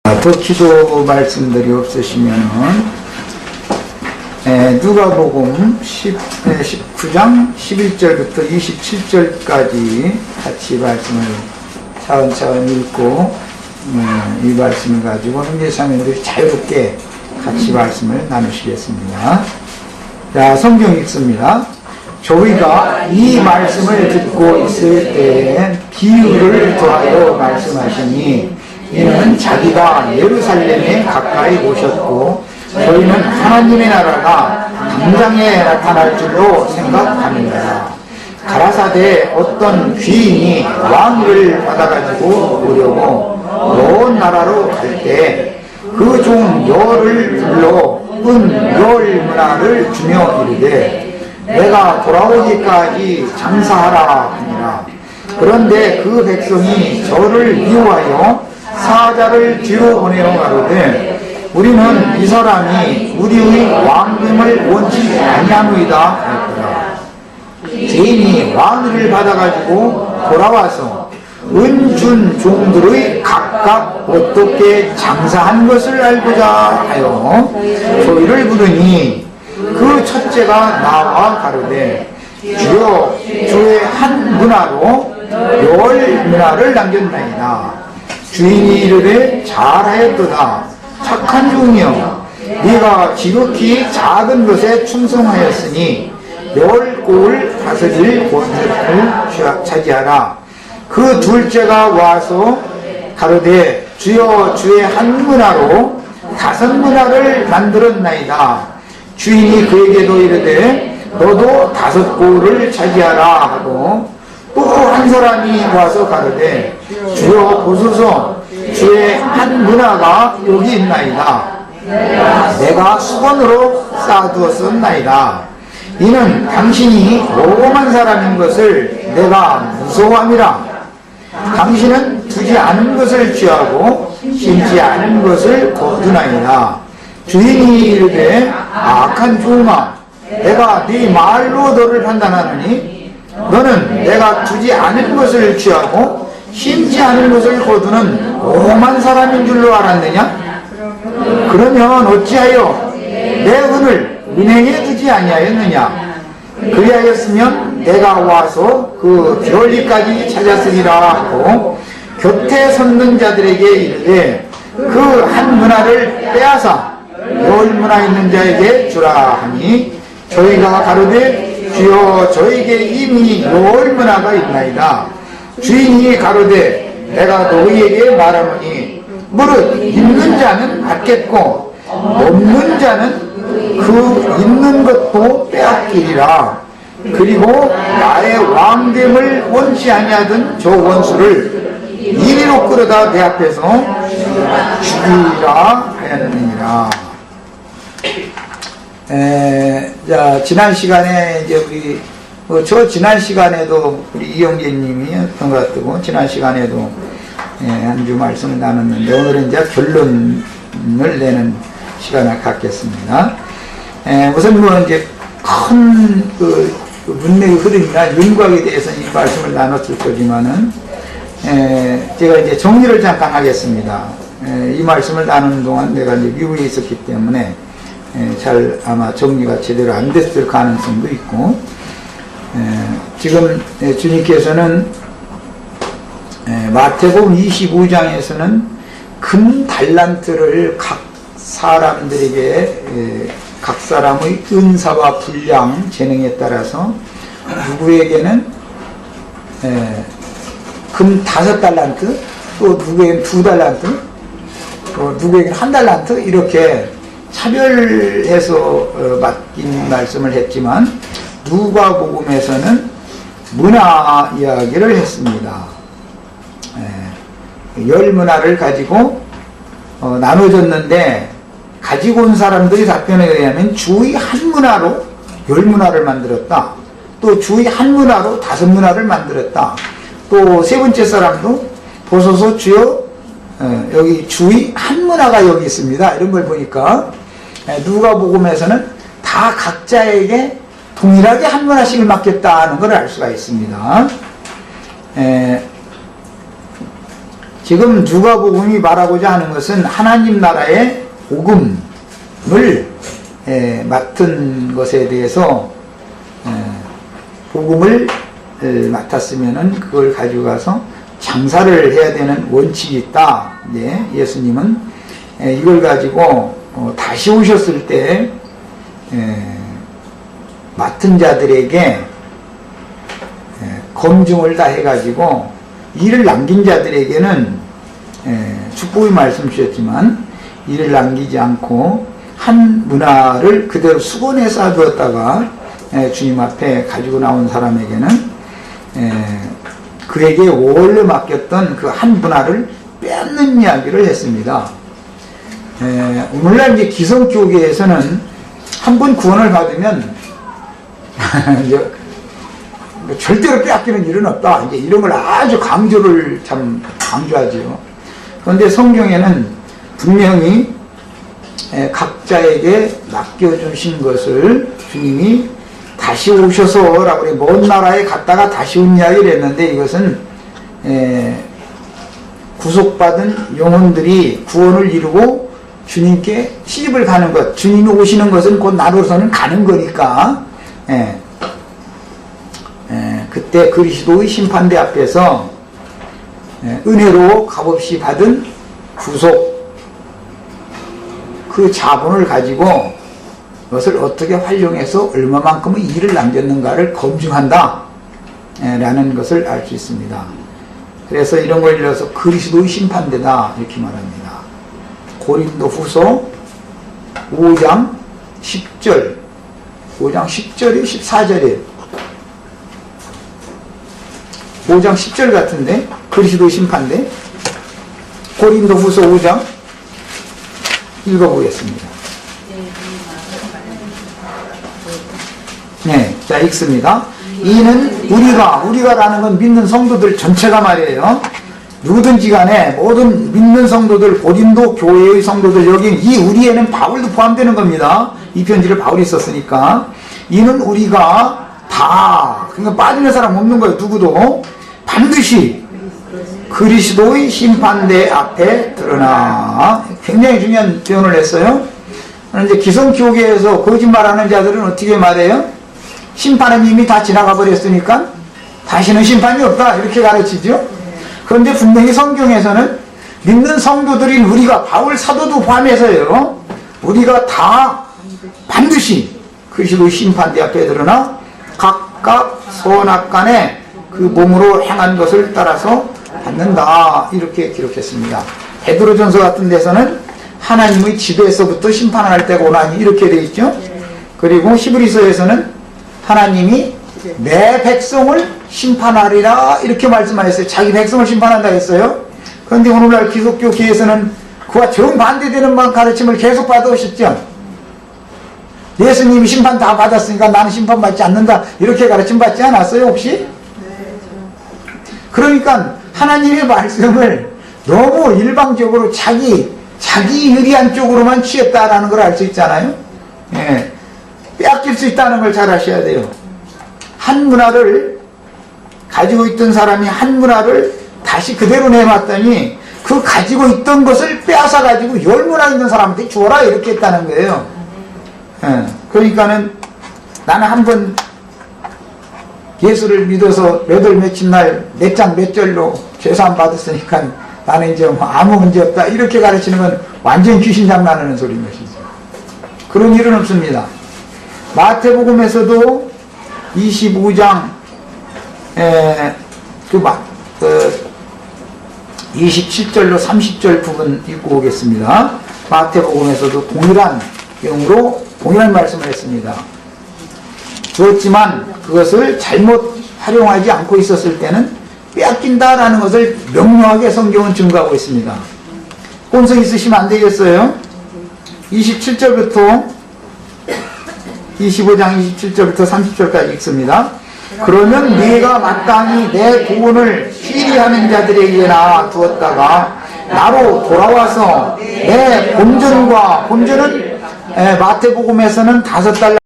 더 기도 말씀들이 없으시면은 누가복음 19장 11절부터 27절까지 같이 말씀을 차근차근 읽고 이 말씀을 가지고 형제자매들이 자유롭게 같이 말씀을 나누시겠습니다. 자, 성경 읽습니다. 저희가 이 말씀을 듣고 있을 때에 비유를 더하여 말씀하시니 이는 자기가 예루살렘에 가까이 오셨고 저희는 하나님의 나라가 당장에 나타날 줄로 생각합니다. 가라사대 어떤 귀인이 왕위를 받아가지고 오려고 먼 나라로 갈 때 그 종 열을 불러 은 열 문화를 주며 이르되 내가 돌아오기까지 장사하라 하니라. 그런데 그 백성이 저를 미워하여 사자를 뒤로 보내어 가로되 우리는 이 사람이 우리의 왕됨을 원치 아니하노이다 했더라. 죄인이 왕위를 받아가지고 돌아와서 은준 종들의 각각 어떻게 장사한 것을 알고자 하여 저희를 부르니 그 첫째가 나와 가로되 주여 주의 한 문화로 열 문화를 남겼나이다. 주인이 이르되 잘하였도다. 착한 종이여 네가 지극히 작은 것에 충성하였으니 열 꼴을 다스릴 권세를 차지하라. 그 둘째가 와서 가로되 주여 주의 한 문화로 5문화를 만들었나이다. 주인이 그에게도 이르되 너도 5꼴을 차지하라 하고 또 한 사람이 와서 가로되 주여 보소서 주의 한 문화가 여기 있나이다. 내가 수건으로 쌓아두었었나이다. 이는 당신이 오만한 사람인 것을 내가 무서워함이라. 당신은 두지 않은 것을 취하고 심지 않은 것을 거두나이다. 주인이 이르되 악한 종아 내가 네 말로 너를 판단하느니 너는 내가 두지 않은 것을 취하고 심지 않은 것을 거두는 오만 사람인 줄로 알았느냐? 그러면 어찌하여 내 은을 은행에 두지 아니하였느냐? 그리하였으면 내가 와서 그 별리까지 찾았으리라 하고 곁에 섰는 자들에게 이르되 그 한 문화를 빼앗아 열 문화 있는 자에게 주라 하니 저희가 가로되 주여 저에게 이미 열 문화가 있나이다. 주인이 가로되 내가 너희에게 말하노니 무릇 있는 자는 받겠고 없는 자는 그 있는 것도 빼앗기리라. 그리고 나의 왕됨을 원치 아니하던 저 원수를 이리로 끌어다 내 앞에서 죽이라 하였느니라. 자, 지난 시간에 이제 우리 지난 시간에도 우리 이영재님이 했던 것 같고 지난 시간에도 한 주 말씀을 나눴는데 오늘은 이제 결론을 내는 시간을 갖겠습니다. 우선 뭐 이제 큰 문맥의 흐름이나 윤곽에 대해서는 이 말씀을 나눴을 거지만은 제가 이제 정리를 잠깐 하겠습니다. 이 말씀을 나누는 동안 내가 이제 미국에 있었기 때문에 잘 아마 정리가 제대로 안 됐을 가능성도 있고 지금 주님께서는 마태복음 25장에서는 금 달란트를 각 사람들에게 각 사람의 은사와 분량, 재능에 따라서 누구에게는 금 5달란트, 또 누구에게는 2달란트, 또 누구에게는 1달란트 이렇게 차별해서 맡긴 말씀을 했지만 누가복음에서는 문화 이야기를 했습니다. 열 문화를 가지고 나눠줬는데 가지고 온 사람들이 답변에 의하면 주의 한 문화로 열 문화를 만들었다. 또 주의 한 문화로 5문화를 만들었다. 또 세 번째 사람도 보소서 주여 여기 주의 한 문화가 여기 있습니다. 이런 걸 보니까 누가복음에서는 다 각자에게 동일하게 한 문화씩을 맡겼다는 걸 알 수가 있습니다. 지금 누가복음이 말하고자 하는 것은 하나님 나라의 복음을 맡은 것에 대해서 복음을 맡았으면은 그걸 가지고 가서 장사를 해야 되는 원칙이 있다. 예수님은 이걸 가지고 다시 오셨을 때 맡은 자들에게 검증을 다 해가지고 일을 남긴 자들에게는 축복의 말씀 주셨지만 일을 남기지 않고 한 문화를 그대로 수건에 싸두었다가 주님 앞에 가지고 나온 사람에게는 그에게 원래 맡겼던 그 한 문화를 빼앗는 이야기를 했습니다. 오늘날 이제 기성교계에서는 한 번 구원을 받으면 절대로 빼앗기는 일은 없다. 이제 이런 걸 아주 강조하지요. 그런데 성경에는 분명히 각자에게 맡겨주신 것을 주님이 다시 오셔서라고 그래 먼 나라에 갔다가 다시 온 이야기를 했는데 이것은 구속받은 영혼들이 구원을 이루고 주님께 시집을 가는 것, 주님이 오시는 것은 곧 나로서는 가는 거니까 그때 그리스도의 심판대 앞에서 은혜로 값없이 받은 구속 그 자본을 가지고 그것을 어떻게 활용해서 얼마만큼의 일을 남겼는가를 검증한다 라는 것을 알 수 있습니다. 그래서 이런 걸 일러서 그리스도의 심판대다 이렇게 말합니다. 고린도 후서 5장 10절 5장 10절이 14절이에요. 5장 10절 같은데 그리스도의 심판대 고린도 후서 5장 읽어보겠습니다. 네, 자 읽습니다. 이는 우리가라는 건 믿는 성도들 전체가 말이에요. 누구든지 간에 모든 믿는 성도들, 고린도 교회의 성도들, 여기 이 우리에는 바울도 포함되는 겁니다. 이 편지를 바울이 썼으니까. 이는 우리가 다, 그러니까 빠지는 사람 없는 거예요. 누구도 반드시 그리스도의 심판대 앞에 드러나. 굉장히 중요한 표현을 했어요. 그런데 기성교계에서 거짓말하는 자들은 어떻게 말해요? 심판은 이미 다 지나가 버렸으니까 다시는 심판이 없다 이렇게 가르치죠. 그런데 분명히 성경에서는 믿는 성도들인 우리가 바울 사도도 포함해서요, 우리가 다 반드시 그리스도의 심판대 앞에 드러나 각각 선악간에 그 몸으로 행한 것을 따라서 받는다 이렇게 기록했습니다. 베드로전서 같은 데서는 하나님의 집에서부터 심판할 때가 오나니 이렇게 되어 있죠. 그리고 히브리서에서는 하나님이 내 백성을 심판하리라 이렇게 말씀하셨어요. 자기 백성을 심판한다 했어요. 그런데 오늘날 기독교계에서는 그와 정반대되는 가르침을 계속 받아오셨죠. 예수님이 심판 다 받았으니까 나는 심판받지 않는다 이렇게 가르침 받지 않았어요 혹시? 그러니까 하나님의 말씀을 너무 일방적으로 자기 유리한 쪽으로만 취했다라는 걸 알 수 있잖아요. 빼앗길 수 있다는 걸 잘 아셔야 돼요. 한 문화를 가지고 있던 사람이 한 문화를 다시 그대로 내놨더니 그 가지고 있던 것을 빼앗아 가지고 10문화 있는 사람한테 주어라 이렇게 했다는 거예요. 그러니까는 나는 한번 예수를 믿어서 몇 월 며칠 날 몇 장 몇 절로 죄사함 받았으니까 나는 이제 뭐 아무 문제 없다 이렇게 가르치는 건 완전 귀신 장난하는 소리인 것이죠. 그런 일은 없습니다. 마태복음에서도 25장 27절로 30절 부분 읽고 오겠습니다. 마태복음에서도 동일한 경우로 동일한 말씀을 했습니다. 그렇지만 그것을 잘못 활용하지 않고 있었을 때는 빼앗긴다라는 것을 명료하게 성경은 증거하고 있습니다. 본성 있으시면 안 되겠어요? 27절부터 25장 27절부터 30절까지 읽습니다. 그러면 네가 마땅히 내 구원을 시리하는 자들에게나 두었다가 나로 돌아와서 내 본전은 마태복음에서는 5달러